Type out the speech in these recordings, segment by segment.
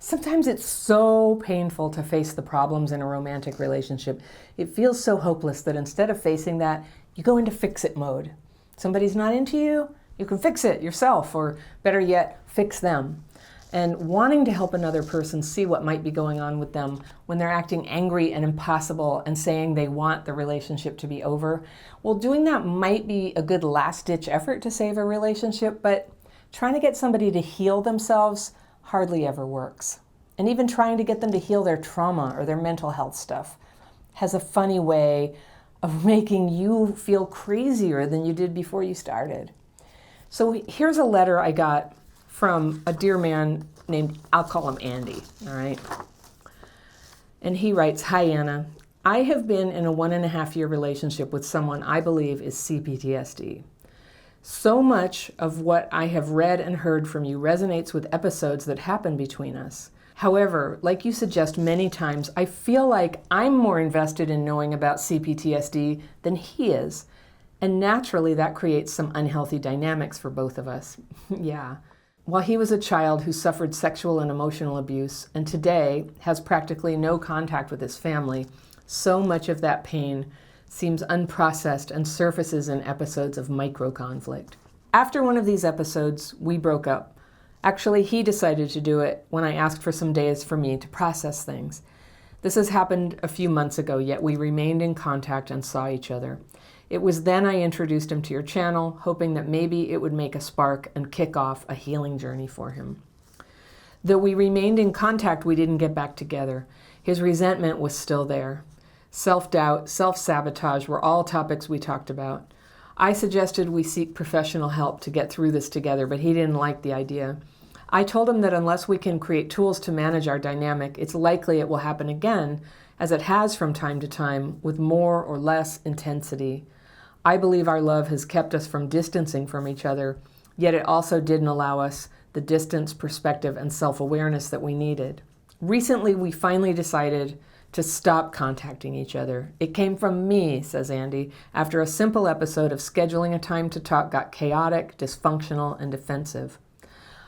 Sometimes it's so painful to face the problems in a romantic relationship. It feels so hopeless that instead of facing that, you go into fix-it mode. Somebody's not into you, you can fix it yourself, or better yet, fix them. And wanting to help another person see what might be going on with them when they're acting angry and impossible and saying they want the relationship to be over, well, doing that might be a good last-ditch effort to save a relationship, but trying to get somebody to heal themselves hardly ever works. And even trying to get them to heal their trauma or their mental health stuff has a funny way of making you feel crazier than you did before you started. So here's a letter I got from a dear man named, I'll call him Andy, all right? And he writes, "Hi, Anna. I have been in a 1.5-year relationship with someone I believe is CPTSD. So much of what I have read and heard from you resonates with episodes that happened between us. However, like you suggest many times, I feel like I'm more invested in knowing about CPTSD than he is. And naturally, that creates some unhealthy dynamics for both of us." Yeah. While he was a child who suffered sexual and emotional abuse, and today has practically no contact with his family, so much of that pain seems unprocessed and surfaces in episodes of micro-conflict. After one of these episodes, we broke up. Actually, he decided to do it when I asked for some days for me to process things. This has happened a few months ago, yet we remained in contact and saw each other. It was then I introduced him to your channel, hoping that maybe it would make a spark and kick off a healing journey for him. Though we remained in contact, we didn't get back together. His resentment was still there. Self-doubt, self-sabotage were all topics we talked about. I suggested we seek professional help to get through this together, but he didn't like the idea. I told him that unless we can create tools to manage our dynamic, it's likely it will happen again, as it has from time to time, with more or less intensity. I believe our love has kept us from distancing from each other, yet it also didn't allow us the distance, perspective, and self-awareness that we needed. Recently, we finally decided to stop contacting each other. It came from me, says Andy, after a simple episode of scheduling a time to talk got chaotic, dysfunctional, and defensive.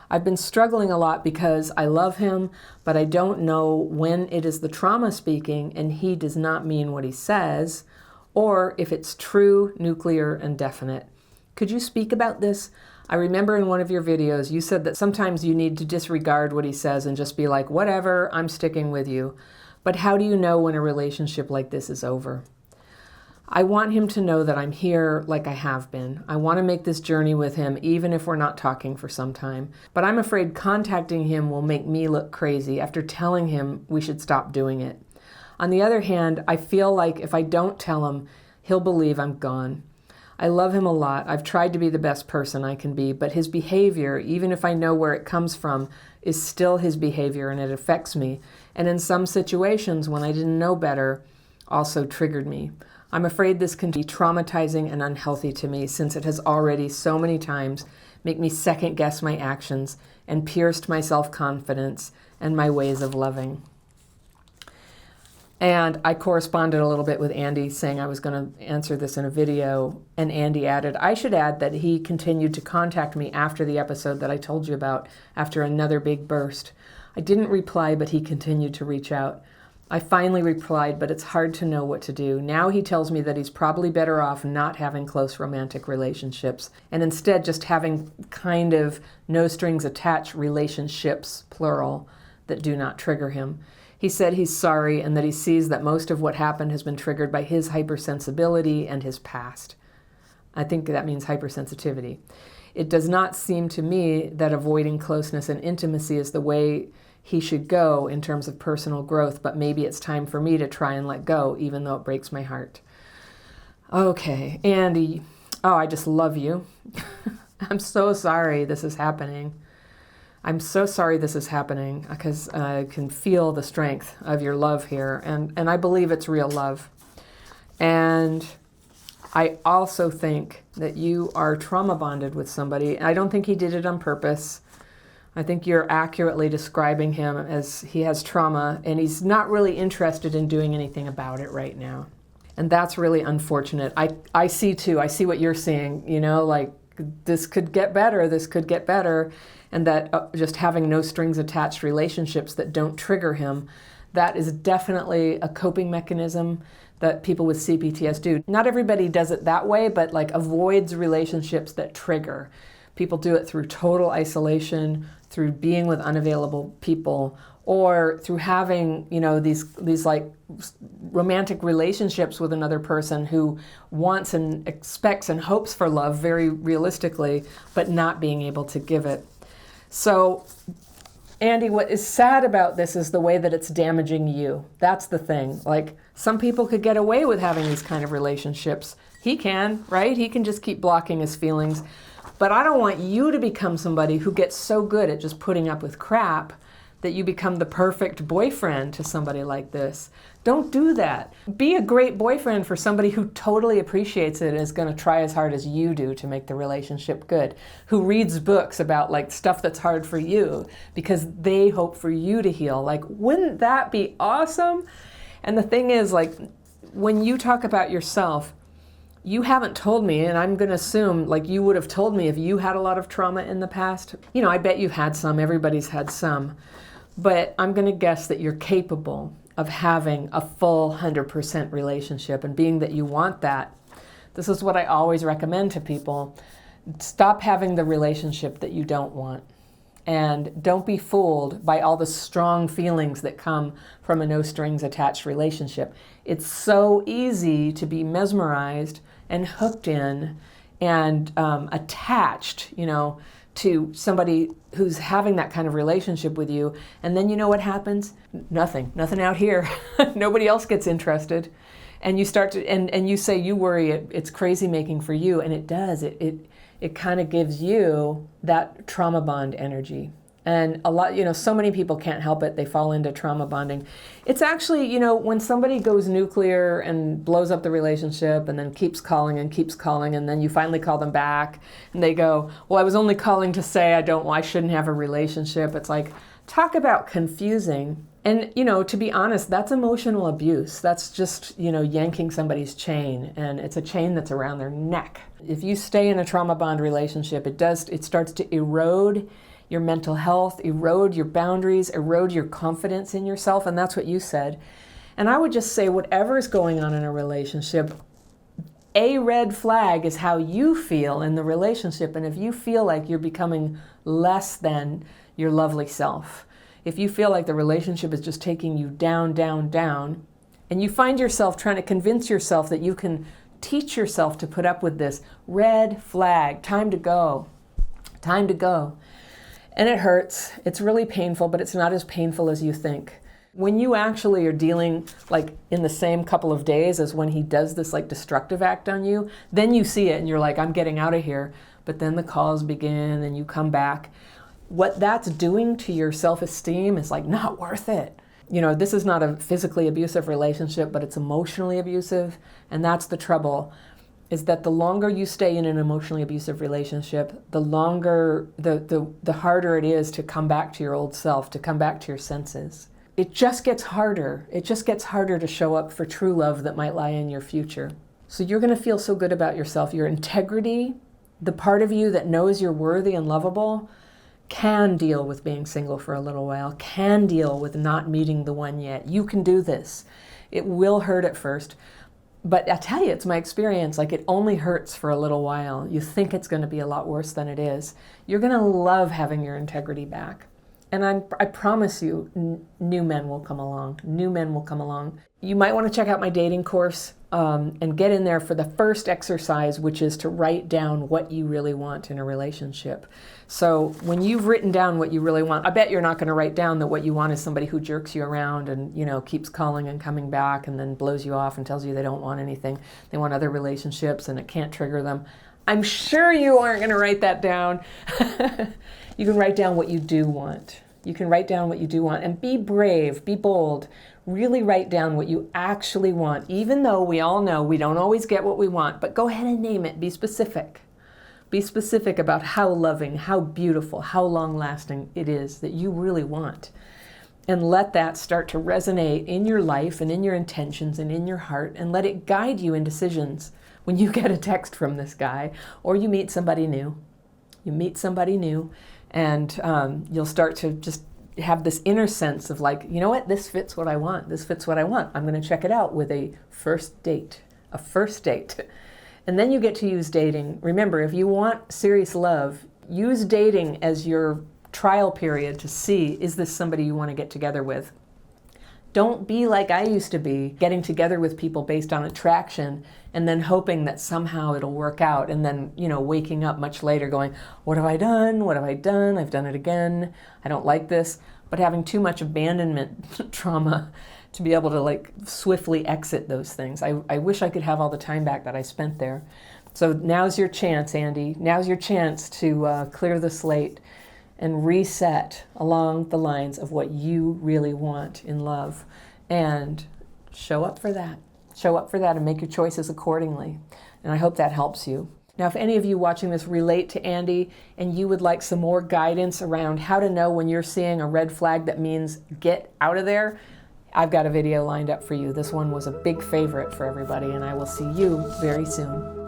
I've been struggling a lot because I love him, but I don't know when it is the trauma speaking and he does not mean what he says, or if it's true, nuclear, and definite. Could you speak about this? I remember in one of your videos you said that sometimes you need to disregard what he says and just be like, whatever, I'm sticking with you. But how do you know when a relationship like this is over? I want him to know that I'm here like I have been. I want to make this journey with him even if we're not talking for some time. But I'm afraid contacting him will make me look crazy after telling him we should stop doing it. On the other hand, I feel like if I don't tell him, he'll believe I'm gone. I love him a lot. I've tried to be the best person I can be, but his behavior, even if I know where it comes from, is still his behavior and it affects me. And in some situations, when I didn't know better, also triggered me. I'm afraid this can be traumatizing and unhealthy to me since it has already so many times made me second guess my actions and pierced my self-confidence and my ways of loving. And I corresponded a little bit with Andy saying I was going to answer this in a video, and Andy added, I should add that he continued to contact me after the episode that I told you about, after another big burst. I didn't reply, but he continued to reach out. I finally replied, but it's hard to know what to do. Now he tells me that he's probably better off not having close romantic relationships, and instead just having kind of no strings attached relationships, plural, that do not trigger him. He said he's sorry and that he sees that most of what happened has been triggered by his hypersensibility and his past. I think that means hypersensitivity. It does not seem to me that avoiding closeness and intimacy is the way he should go in terms of personal growth, but maybe it's time for me to try and let go, even though it breaks my heart. Okay, Andy, I just love you. I'm so sorry this is happening. I'm so sorry this is happening because I can feel the strength of your love here, and I believe it's real love. And I also think that you are trauma bonded with somebody. I don't think he did it on purpose. I think you're accurately describing him as he has trauma and he's not really interested in doing anything about it right now. And that's really unfortunate. I see too, I see what you're seeing, like this could get better, this could get better, and that just having no strings attached relationships that don't trigger him, that is definitely a coping mechanism that people with CPTS do. Not everybody does it that way, but like avoids relationships that trigger. People do it through total isolation, through being with unavailable people, or through having, these like romantic relationships with another person who wants and expects and hopes for love very realistically, but not being able to give it. So, Andy, what is sad about this is the way that it's damaging you. That's the thing. Like, some people could get away with having these kind of relationships. He can, right? He can just keep blocking his feelings. But I don't want you to become somebody who gets so good at just putting up with crap that you become the perfect boyfriend to somebody like this. Don't do that. Be a great boyfriend for somebody who totally appreciates it and is going to try as hard as you do to make the relationship good, who reads books about like stuff that's hard for you because they hope for you to heal. Like, wouldn't that be awesome? And the thing is, like, when you talk about yourself, you haven't told me, and I'm going to assume like you would have told me if you had a lot of trauma in the past. I bet you've had some. Everybody's had some. But I'm going to guess that you're capable of having a full 100% relationship, and being that you want that, this is what I always recommend to people. Stop having the relationship that you don't want. And don't be fooled by all the strong feelings that come from a no strings attached relationship. It's so easy to be mesmerized and hooked in and attached, to somebody who's having that kind of relationship with you. And then you know what happens? Nothing out here. Nobody else gets interested. And you start to, and you say you worry it's crazy making for you, and it does. It kind of gives you that trauma bond energy. And a lot, so many people can't help it. They fall into trauma bonding. It's actually, when somebody goes nuclear and blows up the relationship and then keeps calling, and then you finally call them back and they go, well, I was only calling to say I shouldn't have a relationship. It's like, talk about confusing. And, to be honest, that's emotional abuse. That's just, yanking somebody's chain, and it's a chain that's around their neck. If you stay in a trauma bond relationship, it starts to erode your mental health, erode your boundaries, erode your confidence in yourself, and that's what you said. And I would just say whatever is going on in a relationship, a red flag is how you feel in the relationship, and if you feel like you're becoming less than your lovely self, if you feel like the relationship is just taking you down, down, down, and you find yourself trying to convince yourself that you can teach yourself to put up with this, red flag, time to go, time to go. And it hurts. It's really painful, but it's not as painful as you think. When you actually are dealing like in the same couple of days as when he does this like destructive act on you, then you see it and you're like, I'm getting out of here. But then the calls begin and you come back. What that's doing to your self-esteem is like not worth it. This is not a physically abusive relationship, but it's emotionally abusive. And that's the trouble, is that the longer you stay in an emotionally abusive relationship, the longer, the harder it is to come back to your old self, to come back to your senses. It just gets harder. It just gets harder to show up for true love that might lie in your future. So you're going to feel so good about yourself. Your integrity, the part of you that knows you're worthy and lovable, can deal with being single for a little while, can deal with not meeting the one yet. You can do this. It will hurt at first. But I tell you, it's my experience, like it only hurts for a little while. You think it's going to be a lot worse than it is. You're going to love having your integrity back. And I promise you, new men will come along. New men will come along. You might want to check out my dating course and get in there for the first exercise, which is to write down what you really want in a relationship. So when you've written down what you really want, I bet you're not going to write down that what you want is somebody who jerks you around and, keeps calling and coming back and then blows you off and tells you they don't want anything. They want other relationships and it can't trigger them. I'm sure you aren't going to write that down. You can write down what you do want. You can write down what you do want and be brave, be bold. Really write down what you actually want, even though we all know we don't always get what we want, but go ahead and name it. Be specific. Be specific about how loving, how beautiful, how long-lasting it is that you really want. And let that start to resonate in your life and in your intentions and in your heart, and let it guide you in decisions when you get a text from this guy, or you meet somebody new. You meet somebody new, and you'll start to just have this inner sense of like, you know what, this fits what I want. This fits what I want. I'm going to check it out with a first date. A first date. And then you get to use dating. Remember, if you want serious love, use dating as your trial period to see, is this somebody you want to get together with? Don't be like I used to be, getting together with people based on attraction and then hoping that somehow it'll work out, and then, waking up much later going, what have I done? What have I done? I've done it again. I don't like this. But having too much abandonment trauma to be able to like swiftly exit those things. I wish I could have all the time back that I spent there. So now's your chance, Andy. Now's your chance to clear the slate and reset along the lines of what you really want in love, and show up for that. Show up for that and make your choices accordingly. And I hope that helps you. Now, if any of you watching this relate to Andy and you would like some more guidance around how to know when you're seeing a red flag that means get out of there, I've got a video lined up for you. This one was a big favorite for everybody, and I will see you very soon.